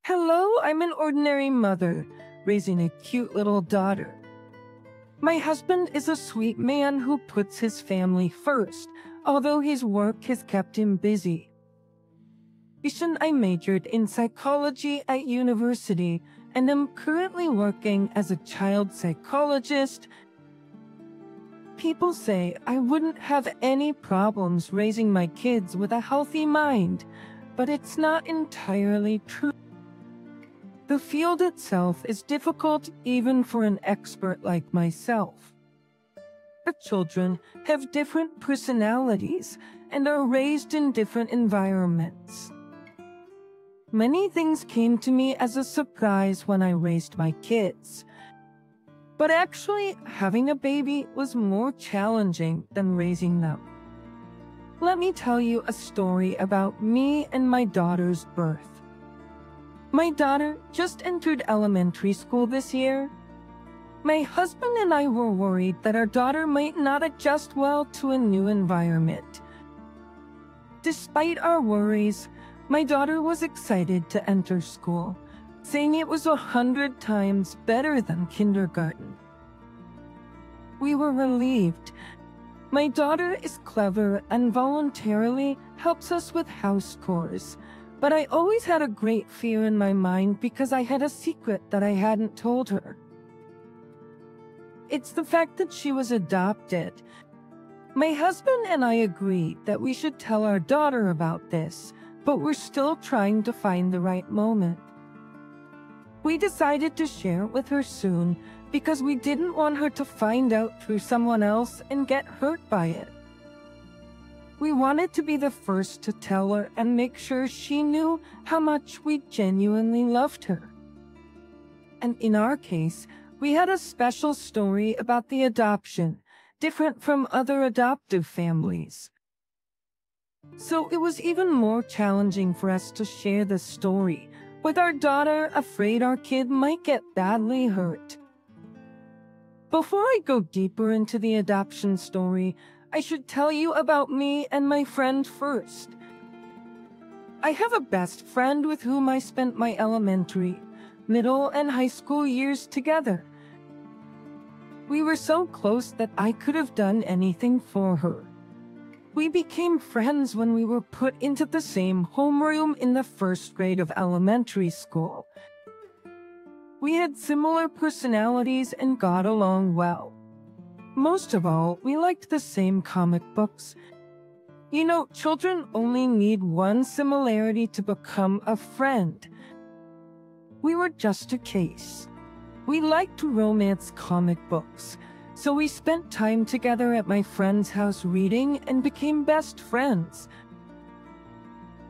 Hello, I'm an ordinary mother, raising a cute little daughter. My husband is a sweet man who puts his family first, although his work has kept him busy. I majored in psychology at university and am currently working as a child psychologist. People say I wouldn't have any problems raising my kids with a healthy mind, but it's not entirely true. The field itself is difficult even for an expert like myself. The children have different personalities and are raised in different environments. Many things came to me as a surprise when I raised my kids. But actually, having a baby was more challenging than raising them. Let me tell you a story about me and my daughter's birth. My daughter just entered elementary school this year. My husband and I were worried that our daughter might not adjust well to a new environment. Despite our worries, my daughter was excited to enter school, saying it was 100 times better than kindergarten. We were relieved. My daughter is clever and voluntarily helps us with house chores, but I always had a great fear in my mind because I had a secret that I hadn't told her. It's the fact that she was adopted. My husband and I agreed that we should tell our daughter about this, but we're still trying to find the right moment. We decided to share it with her soon because we didn't want her to find out through someone else and get hurt by it. We wanted to be the first to tell her and make sure she knew how much we genuinely loved her. And in our case, we had a special story about the adoption, different from other adoptive families. So it was even more challenging for us to share the story, with our daughter afraid our kid might get badly hurt. Before I go deeper into the adoption story, I should tell you about me and my friend first. I have a best friend with whom I spent my elementary, middle, and high school years together. We were so close that I could have done anything for her. We became friends when we were put into the same homeroom in the first grade of elementary school. We had similar personalities and got along well. Most of all, we liked the same comic books. You know, children only need one similarity to become a friend. We were just a case. We liked romance comic books, so we spent time together at my friend's house reading and became best friends.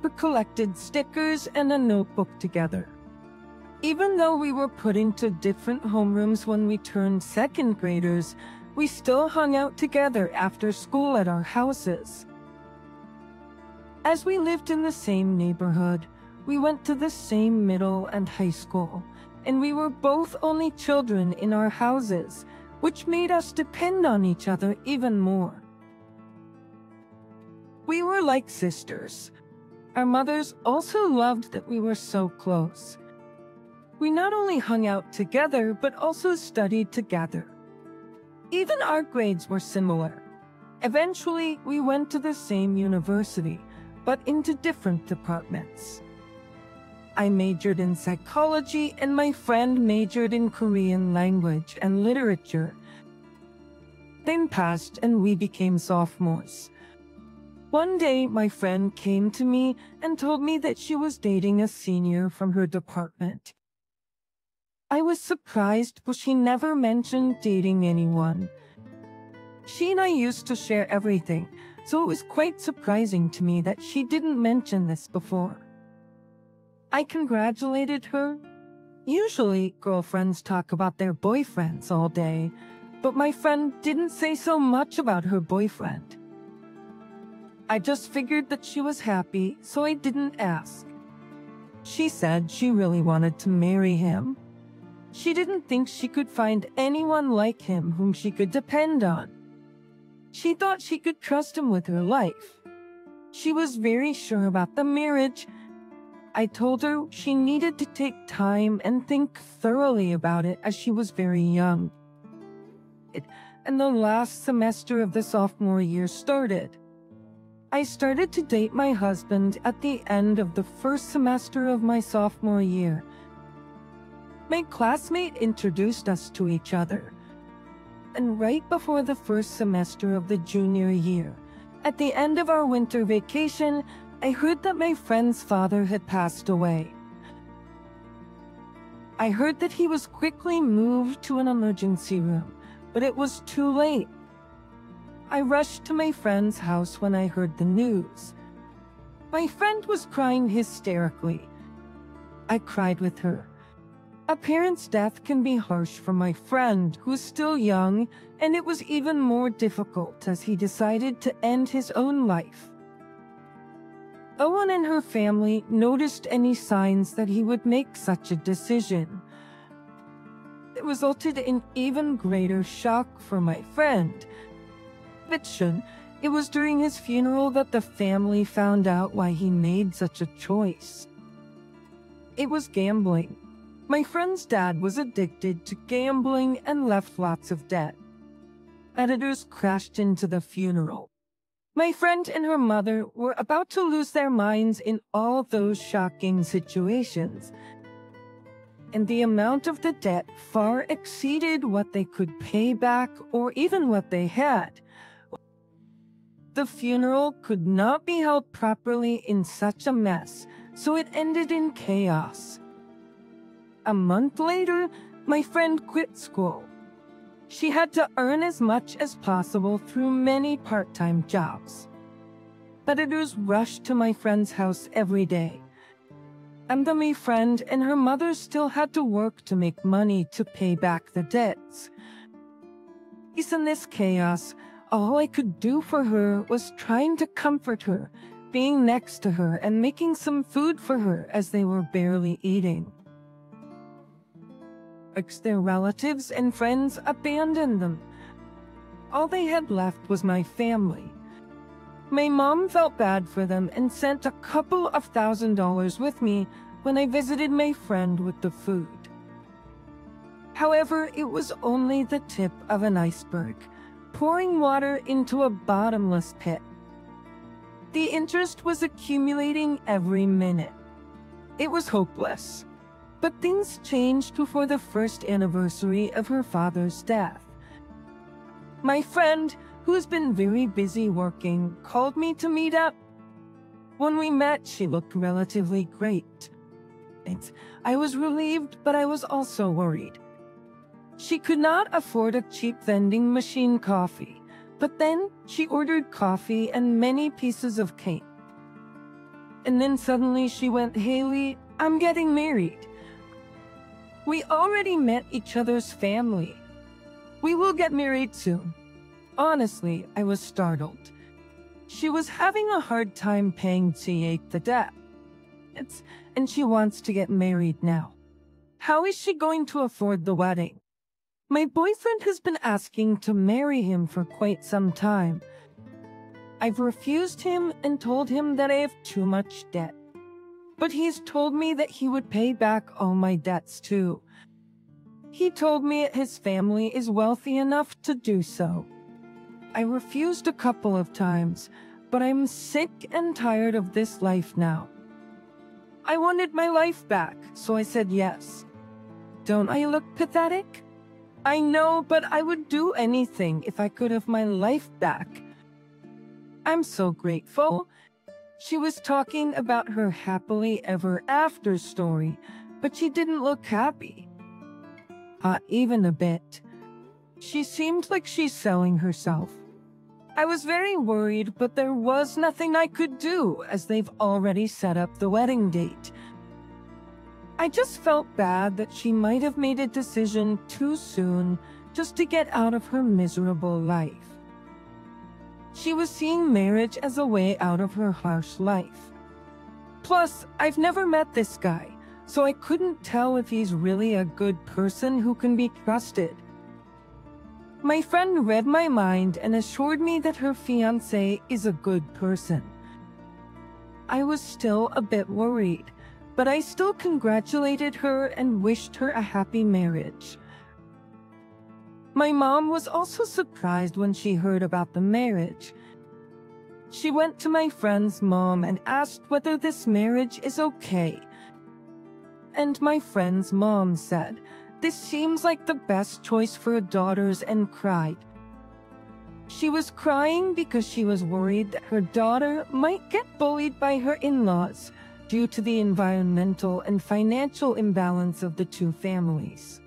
We collected stickers and a notebook together. Even though we were put into different homerooms when we turned second graders, we still hung out together after school at our houses. As we lived in the same neighborhood, we went to the same middle and high school, and we were both only children in our houses, which made us depend on each other even more. We were like sisters. Our mothers also loved that we were so close. We not only hung out together, but also studied together. Even our grades were similar. Eventually, we went to the same university, but into different departments. I majored in psychology and my friend majored in Korean language and literature. Time passed and we became sophomores. One day, my friend came to me and told me that she was dating a senior from her department. I was surprised, but she never mentioned dating anyone. She and I used to share everything, so it was quite surprising to me that she didn't mention this before. I congratulated her. Usually, girlfriends talk about their boyfriends all day, but my friend didn't say so much about her boyfriend. I just figured that she was happy, so I didn't ask. She said she really wanted to marry him. She didn't think she could find anyone like him whom she could depend on. She thought she could trust him with her life. She was very sure about the marriage, I told her she needed to take time and think thoroughly about it as she was very young. And the last semester of the sophomore year started. I started to date my husband at the end of the first semester of my sophomore year. My classmate introduced us to each other. And right before the first semester of the junior year, at the end of our winter vacation, I heard that my friend's father had passed away. I heard that he was quickly moved to an emergency room, but it was too late. I rushed to my friend's house when I heard the news. My friend was crying hysterically. I cried with her. A parent's death can be harsh for my friend, who's still young, and it was even more difficult as he decided to end his own life. No one in her family noticed any signs that he would make such a decision. It resulted in even greater shock for my friend. It was during his funeral that the family found out why he made such a choice. It was gambling. My friend's dad was addicted to gambling and left lots of debt. Editors crashed into the funeral. My friend and her mother were about to lose their minds in all those shocking situations, and the amount of the debt far exceeded what they could pay back or even what they had. The funeral could not be held properly in such a mess, so it ended in chaos. A month later, my friend quit school. She had to earn as much as possible through many part-time jobs. Editors rushed to my friend's house every day, and my friend and her mother still had to work to make money to pay back the debts. In this chaos, all I could do for her was trying to comfort her, being next to her and making some food for her as they were barely eating. Their relatives and friends abandoned them. All they had left was my family. My mom felt bad for them and sent a couple of $1,000s with me when I visited my friend with the food. However, it was only the tip of an iceberg, pouring water into a bottomless pit. The interest was accumulating every minute. It was hopeless. But things changed before the first anniversary of her father's death. My friend, who's been very busy working, called me to meet up. When we met, she looked relatively great. I was relieved, but I was also worried. She could not afford a cheap vending machine coffee, but then she ordered coffee and many pieces of cake. And then suddenly she went, "Haley, I'm getting married. We already met each other's family. We will get married soon." Honestly, I was startled. She was having a hard time paying the debt. And she wants to get married now. How is she going to afford the wedding? My boyfriend has been asking to marry him for quite some time. I've refused him and told him that I have too much debt. But he's told me that he would pay back all my debts too. He told me his family is wealthy enough to do so. I refused a couple of times, but I'm sick and tired of this life now. I wanted my life back, so I said yes. Don't I look pathetic? I know, but I would do anything if I could have my life back. I'm so grateful. She was talking about her happily ever after story, but she didn't look happy. Not even a bit. She seemed like she's selling herself. I was very worried, but there was nothing I could do as they've already set up the wedding date. I just felt bad that she might have made a decision too soon just to get out of her miserable life. She was seeing marriage as a way out of her harsh life. Plus, I've never met this guy, so I couldn't tell if he's really a good person who can be trusted. My friend read my mind and assured me that her fiancé is a good person. I was still a bit worried, but I still congratulated her and wished her a happy marriage. My mom was also surprised when she heard about the marriage. She went to my friend's mom and asked whether this marriage is okay. And my friend's mom said, "This seems like the best choice for daughters," and cried. She was crying because she was worried that her daughter might get bullied by her in-laws due to the environmental and financial imbalance of the two families.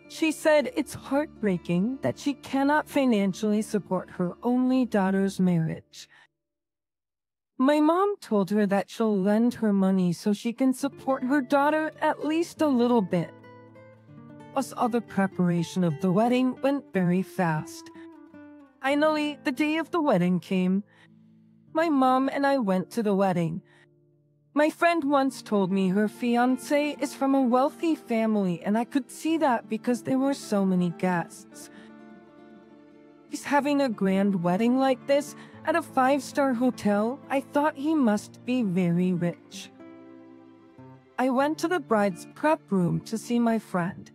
She said it's heartbreaking that she cannot financially support her only daughter's marriage. My mom told her that she'll lend her money so she can support her daughter at least a little bit. Plus, all the preparation of the wedding went very fast. Finally, the day of the wedding came. My mom and I went to the wedding. My friend once told me her fiancé is from a wealthy family, and I could see that because there were so many guests. He's having a grand wedding like this at a 5-star hotel. I thought he must be very rich. I went to the bride's prep room to see my friend.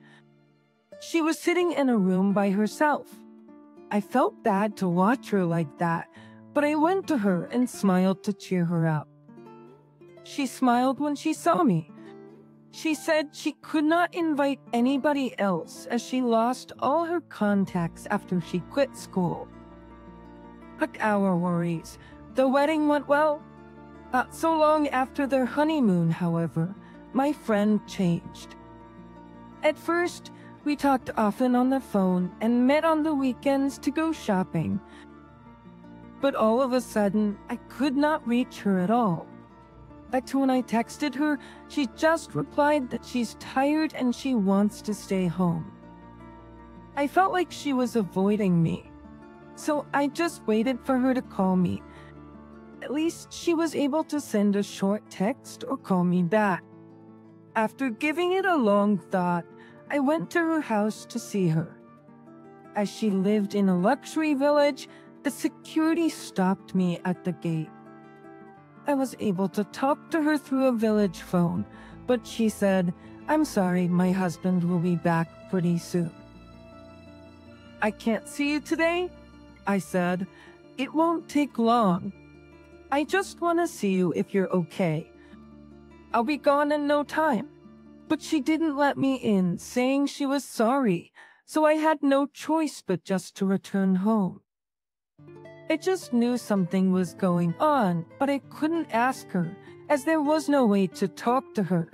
She was sitting in a room by herself. I felt bad to watch her like that, but I went to her and smiled to cheer her up. She smiled when she saw me. She said she could not invite anybody else as she lost all her contacts after she quit school. Fuck our worries. The wedding went well. Not so long after their honeymoon, however, my friend changed. At first, we talked often on the phone and met on the weekends to go shopping. But all of a sudden, I could not reach her at all. Back to when I texted her, she just replied that she's tired and she wants to stay home. I felt like she was avoiding me, so I just waited for her to call me. At least she was able to send a short text or call me back. After giving it a long thought, I went to her house to see her. As she lived in a luxury village, the security stopped me at the gate. I was able to talk to her through a village phone, but she said, "I'm sorry, my husband will be back pretty soon." "I can't see you today?" I said. "It won't take long. I just want to see you if you're okay. I'll be gone in no time." But she didn't let me in, saying she was sorry, so I had no choice but just to return home. I just knew something was going on, but I couldn't ask her, as there was no way to talk to her.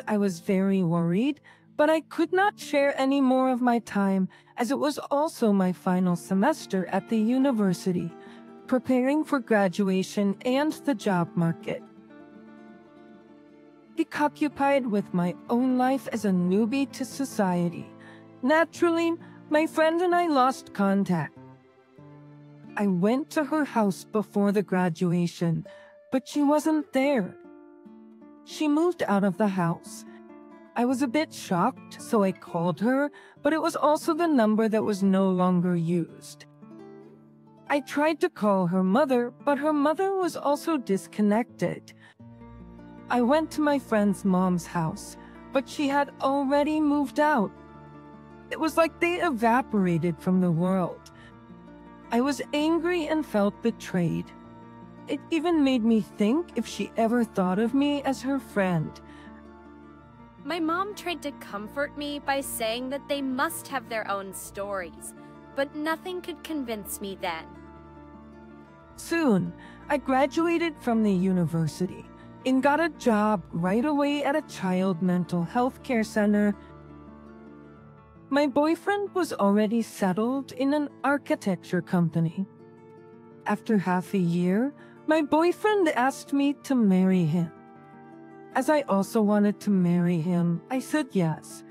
I was very worried, but I could not share any more of my time, as it was also my final semester at the university, preparing for graduation and the job market. Occupied with my own life as a newbie to society. Naturally, my friend and I lost contact. I went to her house before the graduation, but she wasn't there. She moved out of the house. I was a bit shocked, so I called her, but it was also the number that was no longer used. I tried to call her mother, but her mother was also disconnected. I went to my friend's mom's house, but she had already moved out. It was like they evaporated from the world. I was angry and felt betrayed. It even made me think if she ever thought of me as her friend. My mom tried to comfort me by saying that they must have their own stories, but nothing could convince me then. Soon, I graduated from the university and got a job right away at a child mental health care center. My boyfriend was already settled in an architecture company. After half a year, my boyfriend asked me to marry him. As I also wanted to marry him, I said yes.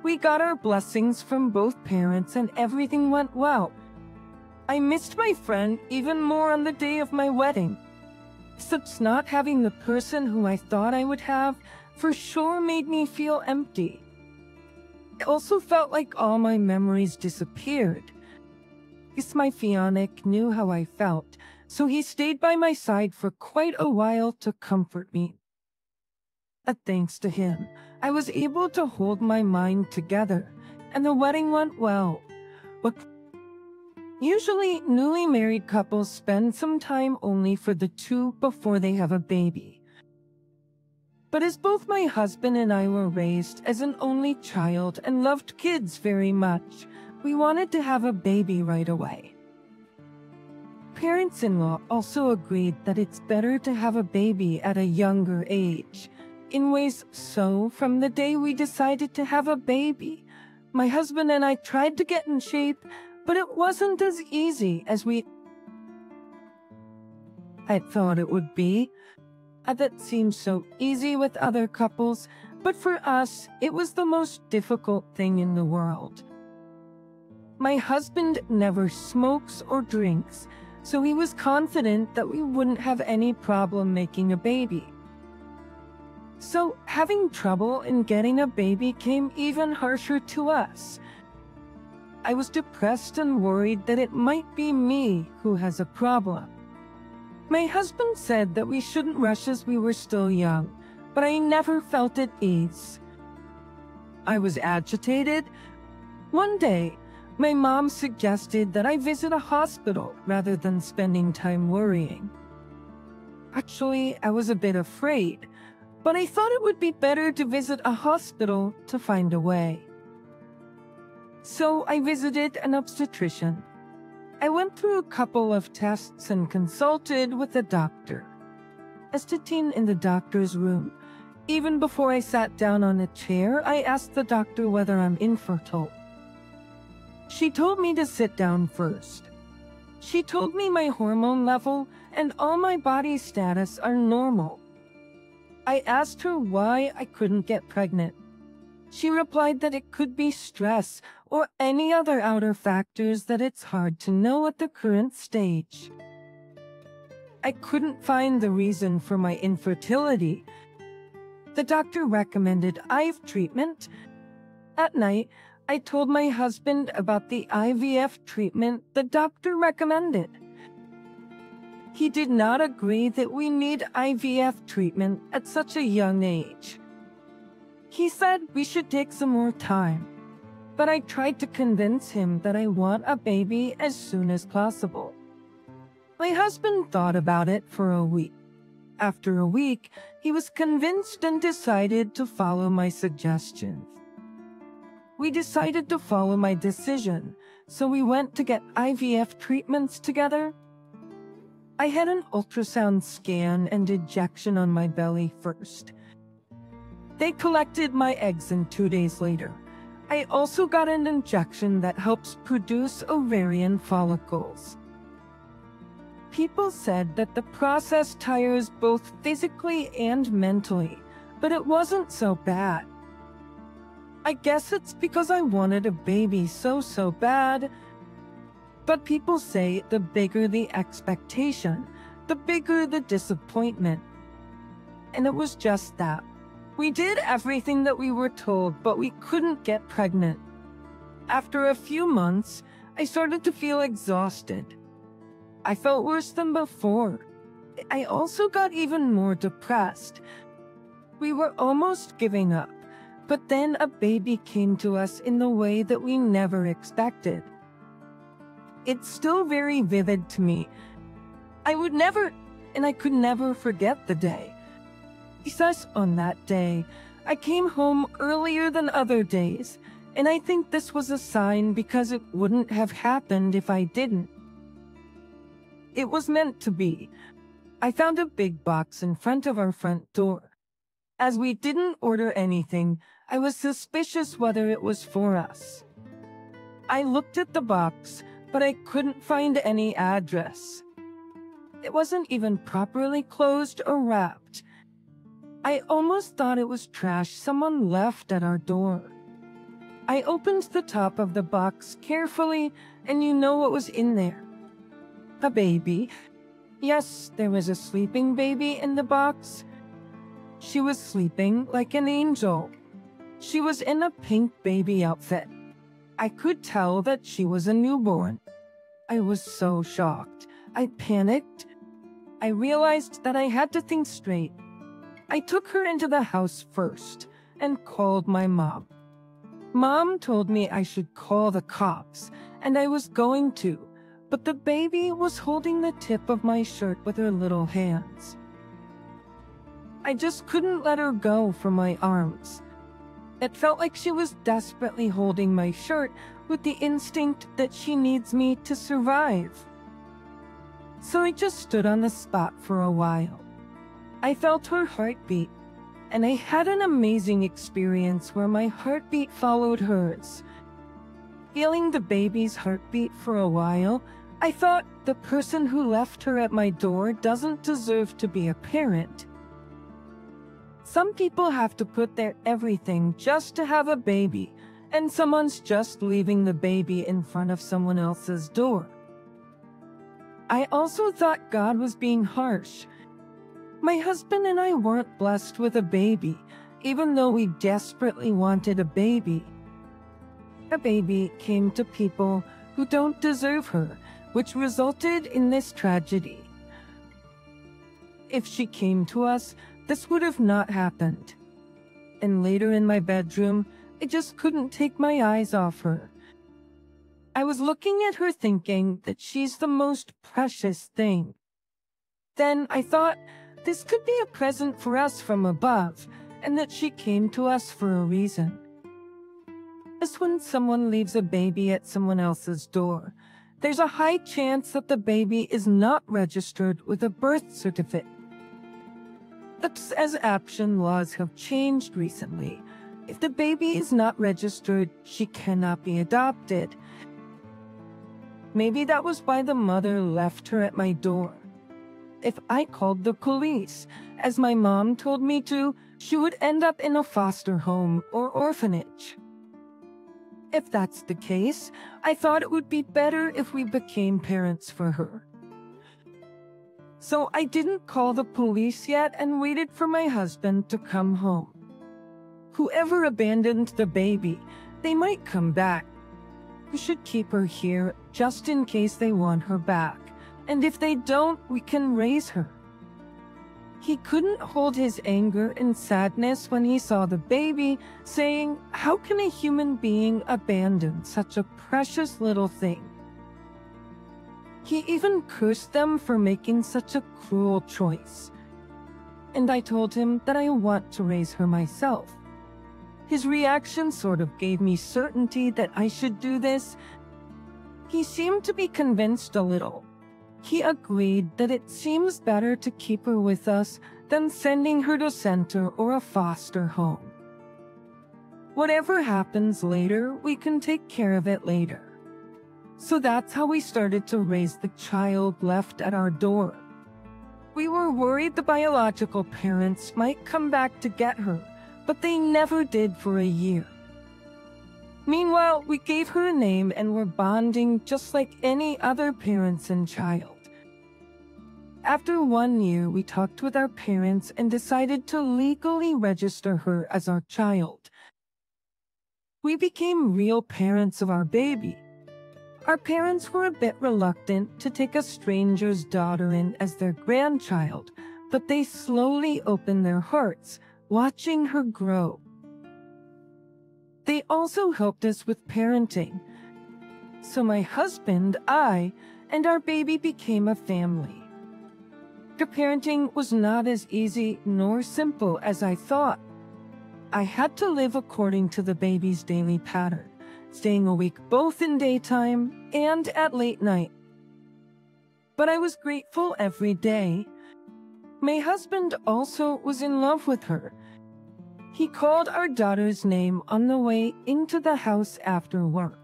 We got our blessings from both parents and everything went well. I missed my friend even more on the day of my wedding. Since not having the person who I thought I would have for sure made me feel empty. I also felt like all my memories disappeared. Because my fiancé knew how I felt, so he stayed by my side for quite a while to comfort me. Thanks to him, I was able to hold my mind together, and the wedding went well. But usually, newly married couples spend some time only for the two before they have a baby. But as both my husband and I were raised as an only child and loved kids very much, we wanted to have a baby right away. Parents-in-law also agreed that it's better to have a baby at a younger age. In ways, so from the day we decided to have a baby, my husband and I tried to get in shape, but it wasn't as easy as I thought it would be. That seems so easy with other couples, but for us, it was the most difficult thing in the world. My husband never smokes or drinks, so he was confident that we wouldn't have any problem making a baby. So having trouble in getting a baby came even harsher to us. I was depressed and worried that it might be me who has a problem. My husband said that we shouldn't rush as we were still young, but I never felt at ease. I was agitated. One day, my mom suggested that I visit a hospital rather than spending time worrying. Actually, I was a bit afraid, but I thought it would be better to visit a hospital to find a way. So I visited an obstetrician. I went through a couple of tests and consulted with a doctor. As sitting in the doctor's room, even before I sat down on a chair, I asked the doctor whether I'm infertile. She told me to sit down first. She told me my hormone level and all my body status are normal. I asked her why I couldn't get pregnant. She replied that it could be stress or any other outer factors that it's hard to know at the current stage. I couldn't find the reason for my infertility. The doctor recommended IVF treatment. At night, I told my husband about the IVF treatment the doctor recommended. He did not agree that we need IVF treatment at such a young age. He said we should take some more time, but I tried to convince him that I want a baby as soon as possible. My husband thought about it for a week. After a week, he was convinced and decided to follow my suggestions. We decided to follow my decision, so we went to get IVF treatments together. I had an ultrasound scan and injection on my belly first. They collected my eggs, and 2 days later, I also got an injection that helps produce ovarian follicles. People said that the process tires both physically and mentally, but it wasn't so bad. I guess it's because I wanted a baby so bad. But people say the bigger the expectation, the bigger the disappointment. And it was just that. We did everything that we were told, but we couldn't get pregnant. After a few months, I started to feel exhausted. I felt worse than before. I also got even more depressed. We were almost giving up, but then a baby came to us in the way that we never expected. It's still very vivid to me. I could never forget the day. Besides, on that day, I came home earlier than other days, and I think this was a sign because it wouldn't have happened if I didn't. It was meant to be. I found a big box in front of our front door. As we didn't order anything, I was suspicious whether it was for us. I looked at the box, but I couldn't find any address. It wasn't even properly closed or wrapped. I almost thought it was trash someone left at our door. I opened the top of the box carefully, and you know what was in there? A baby. Yes, there was a sleeping baby in the box. She was sleeping like an angel. She was in a pink baby outfit. I could tell that she was a newborn. I was so shocked. I panicked. I realized that I had to think straight. I took her into the house first and called my mom. Mom told me I should call the cops, and I was going to, but the baby was holding the tip of my shirt with her little hands. I just couldn't let her go from my arms. It felt like she was desperately holding my shirt with the instinct that she needs me to survive. So I just stood on the spot for a while. I felt her heartbeat, and I had an amazing experience where my heartbeat followed hers. Feeling the baby's heartbeat for a while, I thought the person who left her at my door doesn't deserve to be a parent. Some people have to put their everything just to have a baby, and someone's just leaving the baby in front of someone else's door. I also thought God was being harsh. My husband and I weren't blessed with a baby, even though we desperately wanted a baby. A baby came to people who don't deserve her, which resulted in this tragedy. If she came to us, this would have not happened. And later in my bedroom, I just couldn't take my eyes off her. I was looking at her thinking that she's the most precious thing. Then I thought this could be a present for us from above, and that she came to us for a reason. As when someone leaves a baby at someone else's door, there's a high chance that the baby is not registered with a birth certificate. But as adoption laws have changed recently, if the baby is not registered, she cannot be adopted. Maybe that was why the mother left her at my door. If I called the police, as my mom told me to, she would end up in a foster home or orphanage. If that's the case, I thought it would be better if we became parents for her. So I didn't call the police yet and waited for my husband to come home. Whoever abandoned the baby, they might come back. We should keep her here just in case they want her back. And if they don't, we can raise her. He couldn't hold his anger and sadness when he saw the baby, saying, "How can a human being abandon such a precious little thing?" He even cursed them for making such a cruel choice. And I told him that I want to raise her myself. His reaction sort of gave me certainty that I should do this. He seemed to be convinced a little. He agreed that it seems better to keep her with us than sending her to center or a foster home. Whatever happens later, we can take care of it later. So that's how we started to raise the child left at our door. We were worried the biological parents might come back to get her, but they never did for a year. Meanwhile, we gave her a name and were bonding just like any other parents and child. After 1 year, we talked with our parents and decided to legally register her as our child. We became real parents of our baby. Our parents were a bit reluctant to take a stranger's daughter in as their grandchild, but they slowly opened their hearts, watching her grow. They also helped us with parenting. So my husband, I, and our baby became a family. The parenting was not as easy nor simple as I thought. I had to live according to the baby's daily pattern, staying awake both in daytime and at late night. But I was grateful every day. My husband also was in love with her. He called our daughter's name on the way into the house after work.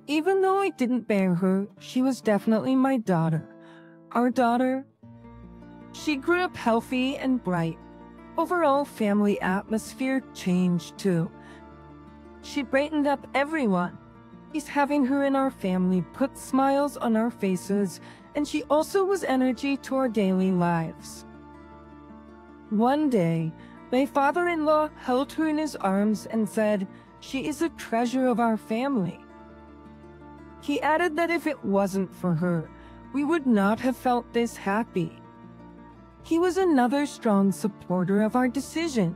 Even though I didn't bear her, she was definitely my daughter. Our daughter. She grew up healthy and bright. Overall family atmosphere changed too. She brightened up everyone. He's having her in our family put smiles on our faces, and she also was energy to our daily lives. One day, my father-in-law held her in his arms and said, "She is a treasure of our family." He added that if it wasn't for her, we would not have felt this happy. He was another strong supporter of our decision.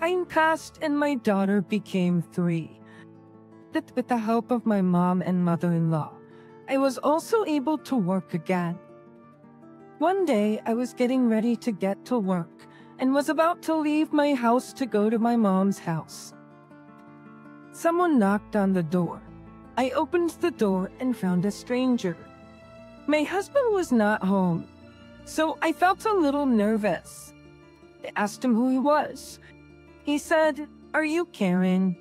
Time passed and my daughter became 3. That with the help of my mom and mother-in-law, I was also able to work again. One day, I was getting ready to get to work and was about to leave my house to go to my mom's house. Someone knocked on the door. I opened the door and found a stranger. My husband was not home, so I felt a little nervous. I asked him who he was. He said, "Are you Karen?"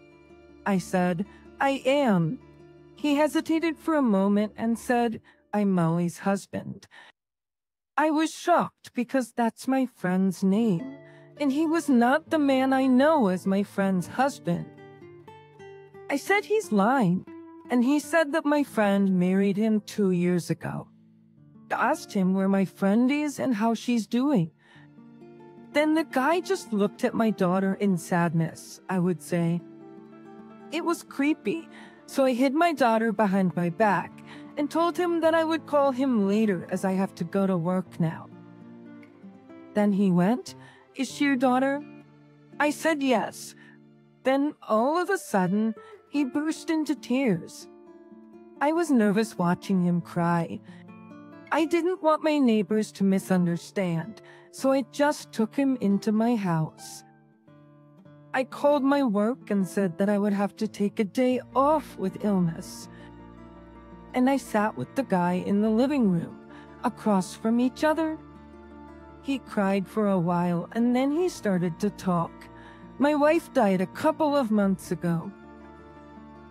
I said, "I am." He hesitated for a moment and said, "I'm Molly's husband." I was shocked because that's my friend's name, and he was not the man I know as my friend's husband. I said he's lying, and he said that my friend married him 2 years ago. I asked him where my friend is and how she's doing. Then the guy just looked at my daughter in sadness, I would say. It was creepy, so I hid my daughter behind my back and told him that I would call him later as I have to go to work now. Then he went, "Is she your daughter?" I said yes. Then all of a sudden, he burst into tears. I was nervous watching him cry. I didn't want my neighbors to misunderstand, so I just took him into my house. I called my work and said that I would have to take a day off with illness. And I sat with the guy in the living room, across from each other. He cried for a while and then he started to talk. My wife died a couple of months ago.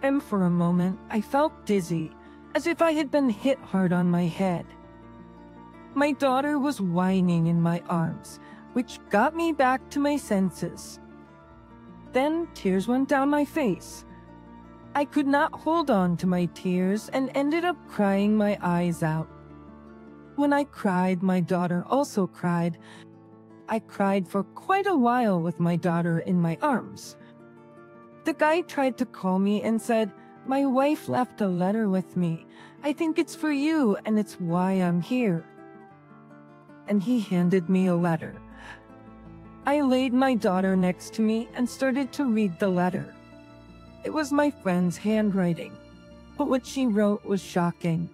And for a moment, I felt dizzy, as if I had been hit hard on my head. My daughter was whining in my arms, which got me back to my senses. Then tears went down my face. I could not hold on to my tears and ended up crying my eyes out. When I cried, my daughter also cried. I cried for quite a while with my daughter in my arms. The guy tried to call me and said, "My wife left a letter with me. I think it's for you and it's why I'm here." And he handed me a letter. I laid my daughter next to me and started to read the letter. It was my friend's handwriting, but what she wrote was shocking.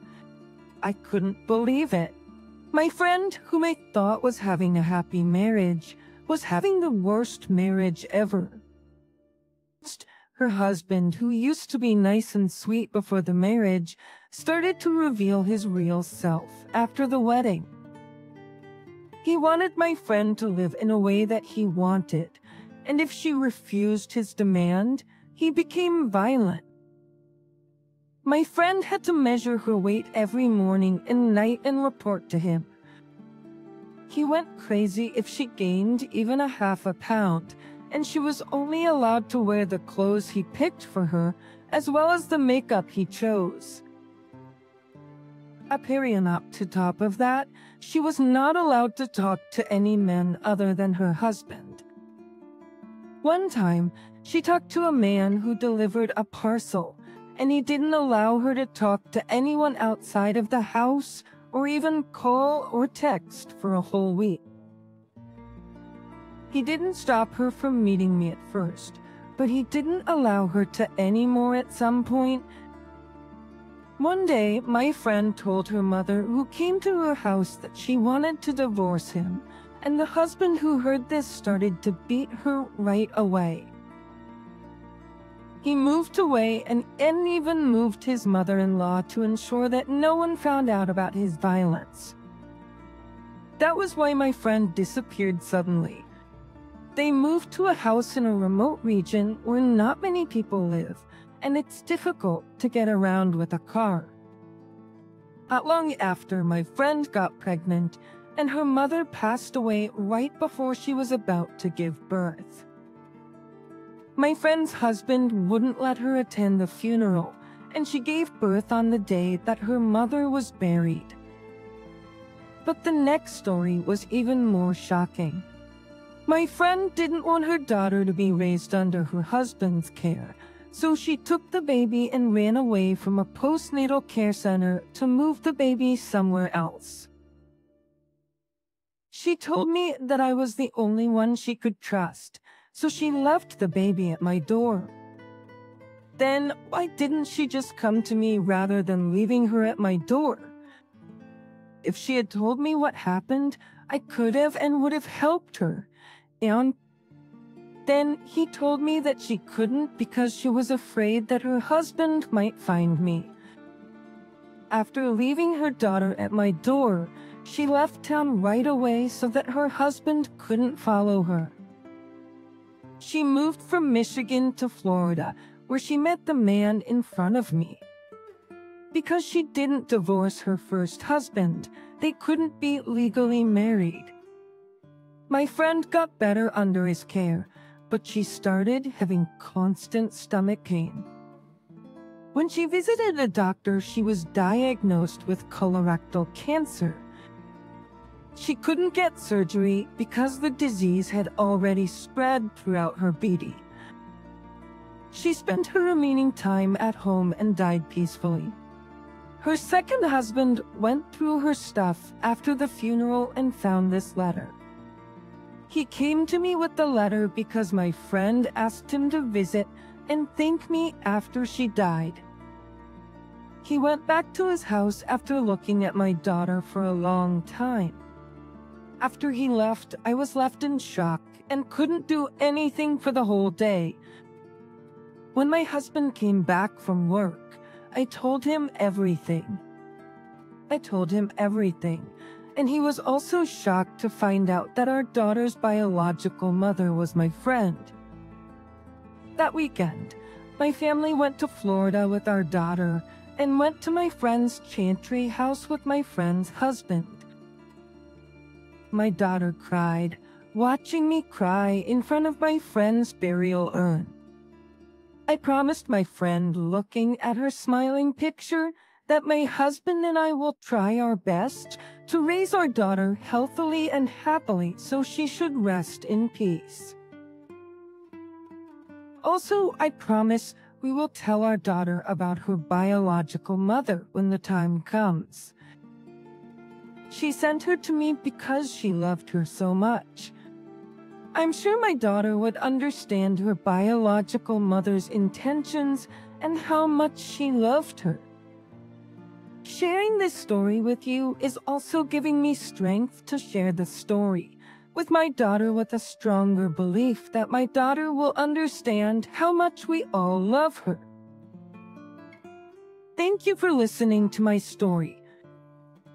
I couldn't believe it. My friend, whom I thought was having a happy marriage, was having the worst marriage ever. Her husband, who used to be nice and sweet before the marriage, started to reveal his real self after the wedding. He wanted my friend to live in a way that he wanted, and if she refused his demand, he became violent. My friend had to measure her weight every morning and night and report to him. He went crazy if she gained even a half a pound, and she was only allowed to wear the clothes he picked for her, as well as the makeup he chose. Up to top of that, she was not allowed to talk to any men other than her husband. One time, she talked to a man who delivered a parcel, and he didn't allow her to talk to anyone outside of the house or even call or text for a whole week. He didn't stop her from meeting me at first, but he didn't allow her to anymore at some point. One day, my friend told her mother, who came to her house, that she wanted to divorce him, and the husband who heard this started to beat her right away. He moved away and even moved his mother-in-law to ensure that no one found out about his violence. That was why my friend disappeared suddenly. They moved to a house in a remote region where not many people live, and it's difficult to get around with a car. Not long after, my friend got pregnant, and her mother passed away right before she was about to give birth. My friend's husband wouldn't let her attend the funeral, and she gave birth on the day that her mother was buried. But the next story was even more shocking. My friend didn't want her daughter to be raised under her husband's care, So she took the baby and ran away from a postnatal care center to move the baby somewhere else. She told me that I was the only one she could trust, so she left the baby at my door. Then why didn't she just come to me rather than leaving her at my door? If she had told me what happened, I could have and would have helped her. And then he told me that she couldn't because she was afraid that her husband might find me. After leaving her daughter at my door, she left town right away so that her husband couldn't follow her. She moved from Michigan to Florida, where she met the man in front of me. Because she didn't divorce her first husband, they couldn't be legally married. My friend got better under his care, but she started having constant stomach pain. When she visited a doctor, she was diagnosed with colorectal cancer. She couldn't get surgery because the disease had already spread throughout her body. She spent her remaining time at home and died peacefully. Her second husband went through her stuff after the funeral and found this letter. He came to me with the letter because my friend asked him to visit and thank me after she died. He went back to his house after looking at my daughter for a long time. After he left, I was left in shock and couldn't do anything for the whole day. When my husband came back from work, I told him everything. And he was also shocked to find out that our daughter's biological mother was my friend. That weekend, my family went to Florida with our daughter and went to my friend's chantry house with my friend's husband. My daughter cried, watching me cry in front of my friend's burial urn. I promised my friend, looking at her smiling picture, that my husband and I will try our best to raise our daughter healthily and happily so she should rest in peace. Also, I promise we will tell our daughter about her biological mother when the time comes. She sent her to me because she loved her so much. I'm sure my daughter would understand her biological mother's intentions and how much she loved her. Sharing this story with you is also giving me strength to share the story with my daughter, with a stronger belief that my daughter will understand how much we all love her. Thank you for listening to my story.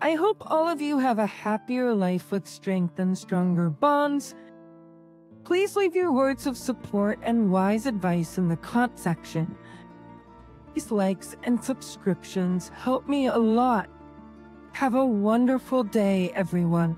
I hope all of you have a happier life with strength and stronger bonds. Please leave your words of support and wise advice in the comment section. These likes and subscriptions help me a lot. Have a wonderful day, everyone.